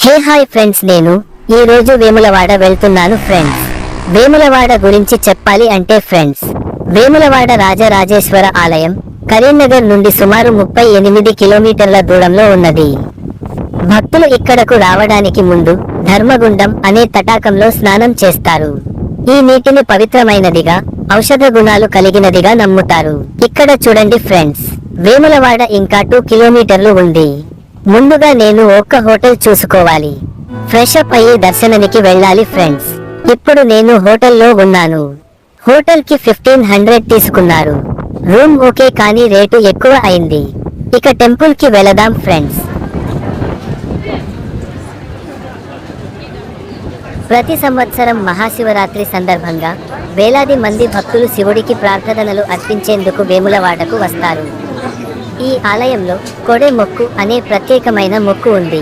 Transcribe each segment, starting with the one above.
Hi friends, నేను ఈ రోజు వేములవాడ వెళ్తున్నాను ఫ్రెండ్స్. వేములవాడ గురించి చెప్పాలి అంటే ఫ్రెండ్స్, వేములవాడ రాజరాజేశ్వర ఆలయం కరీంనగర్ నుండి సుమారు 38 కిలోమీటర్ల దూరంలో ఉన్నది. భక్తులు ఇక్కడకు రావడానికి ముందు ధర్మగుండం అనే తటాకంలో స్నానం చేస్తారు. ఈ నీటిని పవిత్రమైనదిగా, ఔషధ గుణాలు కలిగినదిగా నమ్ముతారు. ఇక్కడ చూడండి ఫ్రెండ్స్, వేములవాడ ఇంకా 2 కిలోమీటర్లు ఉంది. ముందుగా నేను ఒక్క హోటల్ చూసుకోవాలి. ఫ్రెష్ అప్ అయ్యి దర్శనానికి వెళ్ళాలి ఫ్రెండ్స్. ఇప్పుడు నేను హోటల్లో ఉన్నాను. హోటల్ కి 1500 తీసుకున్నారు. రూమ్ ఓకే, కానీ రేటు ఎక్కువ అయింది. ఇక టెంపుల్ కి వెళదాం ఫ్రెండ్స్. ప్రతి సంవత్సరం మహాశివరాత్రి సందర్భంగా వేలాది మంది భక్తులు శివుడికి ప్రార్థనలు అర్పించేందుకు వేములవాడకు వస్తారు. ఈ ఆలయంలో కొడే మొక్కు అనే ప్రత్యేకమైన మొక్కు ఉంది.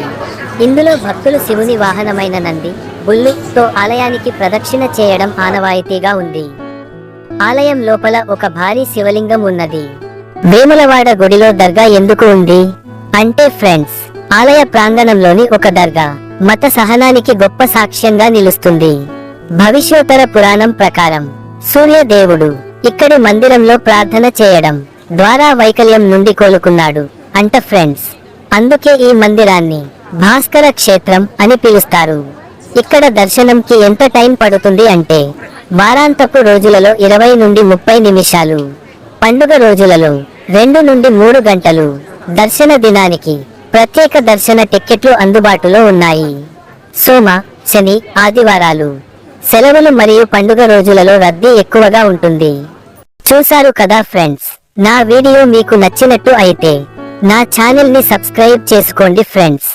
ఇందులో భక్తులు శివుని వాహనమైన నంది, బుల్లుతో ఆలయానికి ప్రదక్షిణ చేయడం ఆనవాయితీగా ఉంది. ఆలయం లోపల ఒక భారీ శివలింగం ఉన్నది. వేములవాడ గుడిలో దర్గా ఎందుకు ఉంది అంటే ఫ్రెండ్స్, ఆలయ ప్రాంగణంలోని ఒక దర్గా మత సహనానికి గొప్ప సాక్ష్యంగా నిలుస్తుంది. భవిష్యోత్తర పురాణం ప్రకారం సూర్యదేవుడు ఇక్కడి మందిరంలో ప్రార్థన చేయడం ద్వారా వైకల్యం నుండి కోలుకున్నాడు అంట ఫ్రెండ్స్. అందుకే ఈ మందిరాన్ని భాస్కర క్షేత్రం అని పిలుస్తారు. ఇక్కడ దర్శనంకి ఎంత టైం పడుతుంది అంటే, వారాంతపు రోజులలో 20 నుండి 30 నిమిషాలు, పండుగ రోజులలో 2 నుండి 3 గంటలు. దర్శన దినానికి ప్రత్యేక దర్శన టిక్కెట్లు అందుబాటులో ఉన్నాయి. సోమ, శని, ఆదివారాలు సెలవులు మరియు పండుగ రోజులలో రద్దీ ఎక్కువగా ఉంటుంది. చూశారు కదా ఫ్రెండ్స్, నా వీడియో మీకు నచ్చినట్టు అయితే నా ఛానల్ ని సబ్స్క్రైబ్ చేసుకోండి ఫ్రెండ్స్.